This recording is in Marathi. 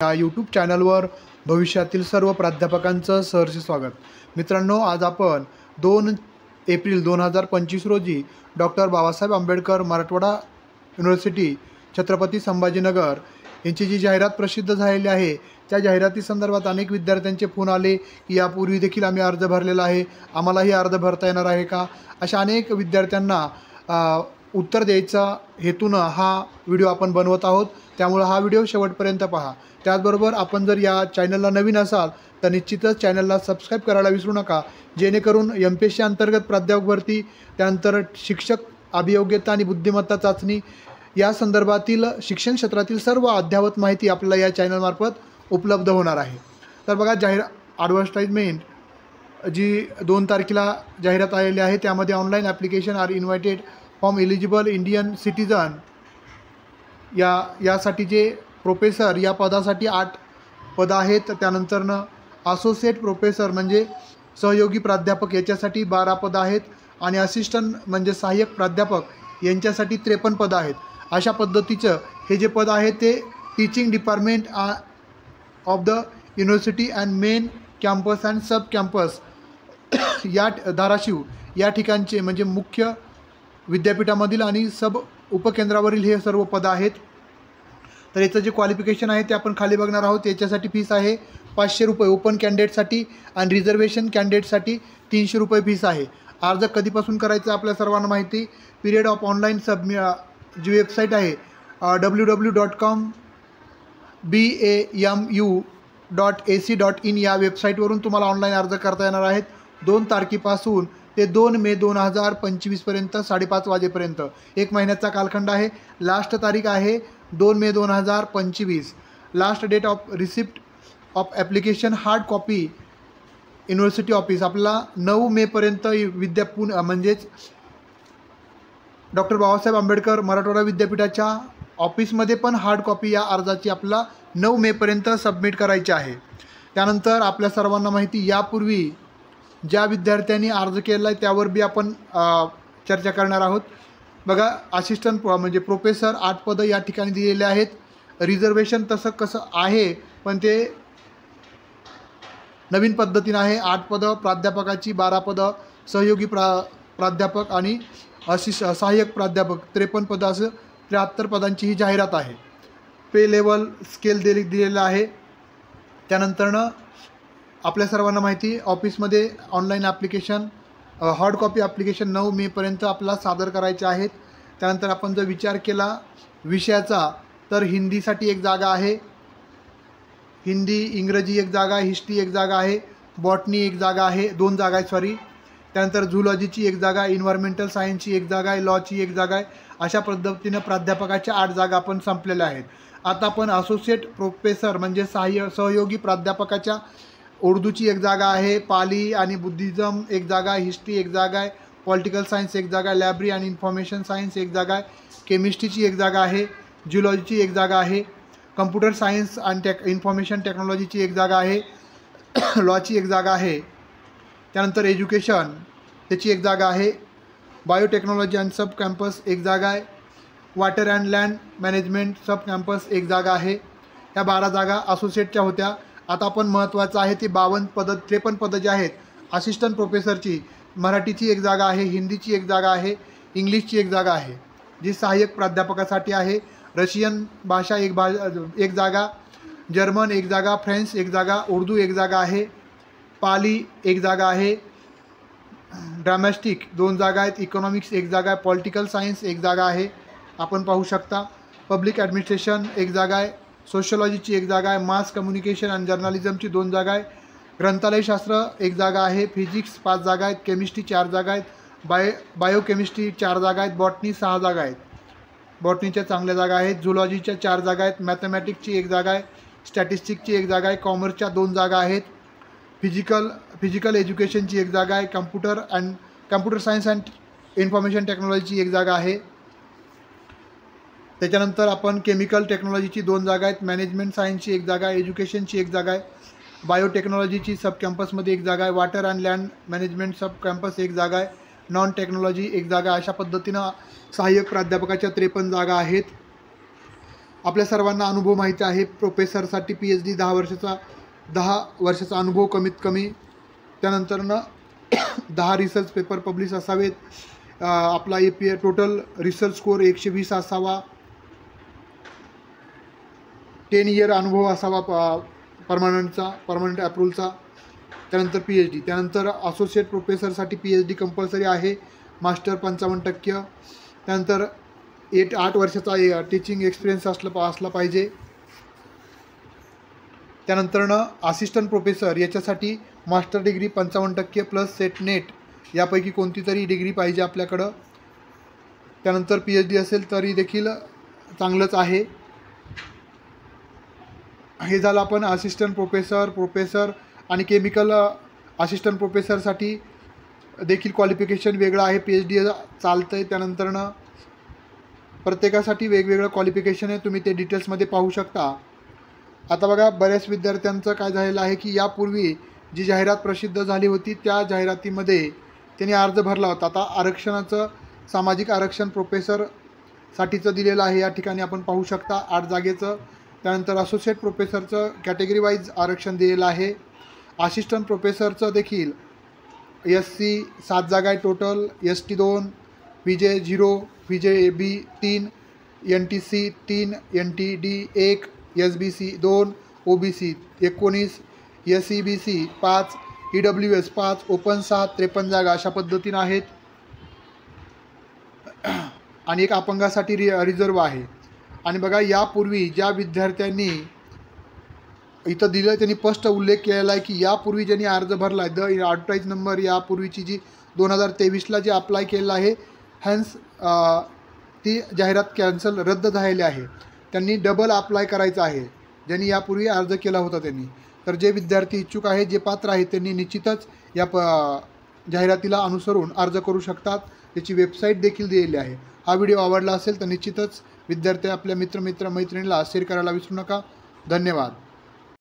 या यूट्यूब चॅनलवर भविष्यातील सर्व प्राध्यापकांचं सहर्ष स्वागत. मित्रांनो, आज आपण 2 एप्रिल 2025 रोजी डॉक्टर बाबासाहेब आंबेडकर मराठवाडा युनिव्हर्सिटी छत्रपती संभाजीनगर यांची जी जाहिरात प्रसिद्ध झालेली आहे, त्या जाहिराती संदर्भात अनेक विद्यार्थ्यांचे फोन आले की यापूर्वी देखील आम्ही अर्ज भरलेला आहे, आम्हालाही अर्ज भरता येणार आहे का, अशा अनेक विद्यार्थ्यांना उत्तर द्यायचा हेतूनं हा व्हिडिओ आपण बनवत आहोत. त्यामुळे हा व्हिडिओ शेवटपर्यंत पहा. त्याचबरोबर आपण जर या चॅनलला नवीन असाल तर निश्चितच चॅनलला सबस्क्राईब करायला विसरू नका, जेणेकरून MPSC अंतर्गत प्राध्यापक भरती, त्यानंतर शिक्षक अभियोग्यता आणि बुद्धिमत्ता चाचणी या संदर्भातील शिक्षण क्षेत्रातील सर्व अद्ययावत माहिती आपल्याला या चॅनलमार्फत उपलब्ध होणार आहे. तर बघा, ॲडव्हर्टाईजमेंट जी 2 तारखेला जाहिरात आलेली आहे, त्यामध्ये online application are invited from eligible Indian citizen यासाठी जे प्रोफेसर या पदासाठी 8 पदं आहेत. त्यानंतरनं असोसिएट प्रोफेसर म्हणजे सहयोगी प्राध्यापक याच्यासाठी 12 पदं आहेत आणि असिस्टंट म्हणजे सहाय्यक प्राध्यापक यांच्यासाठी 53 पदं आहेत. अशा पद्धतीचं हे जे पद आहे ते teaching department of the university and main campus and sub campus या धाराशिव या ठिकाणचे म्हणजे मुख्य विद्यापीठामधील आणि सब उपकेंद्रावरील हे सर्व पदं आहेत. तर याचं जे क्वालिफिकेशन आहे ते आपण खाली बघणार आहोत. याच्यासाठी फीस आहे 500 रुपये ओपन कॅन्डिडेटसाठी आणि रिझर्वेशन कॅन्डिडेटसाठी 300 रुपये फीस आहे. अर्ज कधीपासून करायचं आपल्या सर्वांना माहिती. पिरियड ऑफ ऑनलाईन जी वेबसाईट आहे www.bamu.ac.in या वेबसाईटवरून तुम्हाला ऑनलाईन अर्ज करता येणार आहेत. 2 तारखेपासून ते 2 मे 2025 पर्यंत 5:30 वाजेपर्यंत 1 महिन्याचा कालखंड आहे. लास्ट तारीख आहे 2 May 2025. Last date of receipt of application hard copy university office आपल्याला 9 मेपर्यंत म्हणजेच डॉक्टर बाबासाहेब आंबेडकर मराठवाडा विद्यापीठाच्या ऑफिसमध्ये पण हार्ड कॉपी या अर्जाची आपल्याला 9 मेपर्यंत सबमिट करायची आहे. त्यानंतर आपल्या सर्वांना माहिती, यापूर्वी ज्या विद्यार्थ्यांनी अर्ज केला आहे त्यावर बी आपण चर्चा करणार आहोत. बघा, असिस्टंट म्हणजे प्रोफेसर 8 पदं या ठिकाणी दिलेले आहेत. रिझर्वेशन तसं कसं आहे पण ते नवीन पद्धतीनं आहे. 8 पदं प्राध्यापकाची, 12 पदं सहयोगी प्राध्यापक आणि सहाय्यक प्राध्यापक 53 पदं, असं 73 पदांची ही जाहिरात आहे. पे लेवल स्केल दिलेलं आहे. त्यानंतरनं आपल्या सर्वांना माहिती, ऑफिसमध्ये online application hard copy application 9 मेपर्यंत आपल्याला सादर करायचे आहेत. त्यानंतर आपण जर विचार केला विषयाचा तर हिंदीसाठी 1 जागा आहे, हिंदी इंग्रजी 1 जागा आहे, हिस्ट्री 1 जागा आहे, बॉटनी 1 जागा आहे, 2 जागा आहे सॉरी. त्यानंतर झुलॉजीची 1 जागा आहे, इन्व्हायरमेंटल सायन्सची 1 जागा आहे, लॉची 1 जागा आहे. अशा पद्धतीनं प्राध्यापकाच्या 8 जागा आपण संपलेल्या आहेत. आता आपण असोसिएट प्रोफेसर म्हणजे सहयोगी प्राध्यापकाच्या उर्दूची 1 जागा आहे, पाली आणि बुद्धिझम 1 जागा आहे, हिस्ट्री 1 जागा आहे, पॉलिटिकल सायन्स 1 जागा आहे, लायब्ररी आणि इन्फॉर्मेशन सायन्स 1 जागा आहे, केमिस्ट्रीची 1 जागा आहे, जिओलॉजीची 1 जागा आहे, कम्प्युटर सायन्स आणि इन्फॉर्मेशन टेक्नॉलॉजीची 1 जागा आहे, लॉची 1 जागा आहे. त्यानंतर एज्युकेशन त्याची 1 जागा आहे, बायोटेक्नॉलॉजी अँड सब कॅम्पस 1 जागा आहे, water and land management sub campus 1 जागा आहे. ह्या 12 जागा असोसिएटच्या होत्या. आता आपण महत्त्वाचं आहे ते 52 पदं 53 पदं जे आहेत असिस्टंट प्रोफेसरची, मराठीची 1 जागा आहे, हिंदीची 1 जागा आहे, इंग्लिशची 1 जागा आहे जी सहाय्यक प्राध्यापकासाठी आहे, रशियन भाषा 1 जागा, जर्मन 1 जागा, फ्रेंच 1 जागा, उर्दू 1 जागा आहे, पाली 1 जागा आहे, ड्रामॅस्टिक 2 जागा आहेत, इकॉनॉमिक्स 1 जागा आहे, पॉलिटिकल सायन्स 1 जागा आहे आपण पाहू शकता, पब्लिक ॲडमिनिस्ट्रेशन 1 जागा आहे, सोशियोलॉजीची 1 जागा आहे, मास कम्युनिकेशन आणि जर्नलिझमची 2 जागा आहे, ग्रंथालयशास्त्र 1 जागा आहे, फिजिक्स 5 जागा आहेत, केमिस्ट्री 4 जागा आहेत, बायोकेमिस्ट्री 4 जागा आहेत, बॉटनी 6 जागा आहेत, बॉटनीच्या चांगल्या जागा आहेत, झुलॉजीच्या 4 जागा आहेत, मॅथमॅटिक्सची 1 जागा आहे, स्टॅटिस्टिक्सची 1 जागा आहे, कॉमर्सच्या 2 जागा आहेत, फिजिकल एज्युकेशनची 1 जागा आहे, कम्प्युटर सायन्स अँड इन्फॉर्मेशन टेक्नॉलॉजीची 1 जागा आहे. त्याच्यानंतर आपण केमिकल टेक्नॉलॉजीची 2 जागा आहेत, मॅनेजमेंट सायन्सची 1 जागा आहे, एज्युकेशनची 1 जागा आहे, बायोटेक्नॉलॉजीची सब कॅम्पसमध्ये 1 जागा आहे, water and land management sub campus 1 जागा आहे, नॉन टेक्नॉलॉजी 1 जागा. अशा पद्धतीनं सहाय्यक प्राध्यापकाच्या 53 जागा आहेत. आपल्या सर्वांना अनुभव माहिती आहे. प्रोफेसरसाठी PhD 10 वर्षाचा अनुभव कमीत कमी. त्यानंतरनं 10 रिसर्च पेपर पब्लिश असावेत. आपला APA टोटल रिसर्च स्कोअर 120 असावा. 10 इयर अनुभव असावा परमनंट अप्रूव्हलचा. त्यानंतर PhD. त्यानंतर असोसिएट प्रोफेसरसाठी PhD कंपल्सरी आहे. मास्टर 55%. त्यानंतर 8 वर्षाचा टीचिंग एक्सपिरियन्स असला पाहिजे. त्यानंतरनं असिस्टंट प्रोफेसर याच्यासाठी master degree 55% plus set net यापैकी कोणती तरी डिग्री पाहिजे आपल्याकडं. त्यानंतर PhD असेल तरी देखील चांगलंच आहे. हे झालं आपण असिस्टंट प्रोफेसर आणि केमिकल असिस्टंट प्रोफेसरसाठी देखील क्वालिफिकेशन वेगळं आहे. PhD चालतं आहे. त्यानंतरनं प्रत्येकासाठी वेगवेगळं क्वालिफिकेशन आहे. तुम्ही ते डिटेल्समध्ये पाहू शकता. आता बघा, बऱ्याच विद्यार्थ्यांचं काय झालेलं आहे की यापूर्वी जी जाहिरात प्रसिद्ध झाली होती त्या जाहिरातीमध्ये त्यांनी अर्ज भरला होता. आता आरक्षणाचं सामाजिक आरक्षण प्रोफेसरसाठीचं दिलेलं आहे. या ठिकाणी आपण पाहू शकता 8 जागेचं. त्यानंतर असोसिएट प्रोफेसरचं कॅटेगरी वाईज आरक्षण दिलेलं आहे. असिस्टंट प्रोफेसरचं देखील SC 7 जागा आहे total, ST 2, VJ 0, VJB 3, NTC 3, NTD 1, SBC 2, OBC 19, SEBC 5, EWS 5, open 7, 53 जागा अशा पद्धतीनं आहेत. आणि एक अपंगासाठी रिझर्व आहे. आणि बघा, यापूर्वी ज्या विद्यार्थ्यांनी इथं दिलं त्यांनी स्पष्ट उल्लेख केलेला आहे की यापूर्वी ज्यांनी अर्ज भरला आहे, द ॲडव्हर्टाईज नंबर यापूर्वीची जी 2023ला जी अप्लाय केलेला आहे, हॅन्स ती जाहिरात रद्द झालेली आहे. त्यांनी डबल अप्लाय करायचं आहे ज्यांनी यापूर्वी अर्ज केला होता त्यांनी. तर जे विद्यार्थी इच्छुक आहेत, जे पात्र आहेत, त्यांनी निश्चितच या जाहिरातीला अनुसरून अर्ज करू शकतात. त्याची वेबसाईट देखील दिलेली आहे. हा व्हिडिओ आवडला असेल तर निश्चितच विद्यार्थी आपल्या मैत्रिणीला शेअर करायला विसरू नका. धन्यवाद.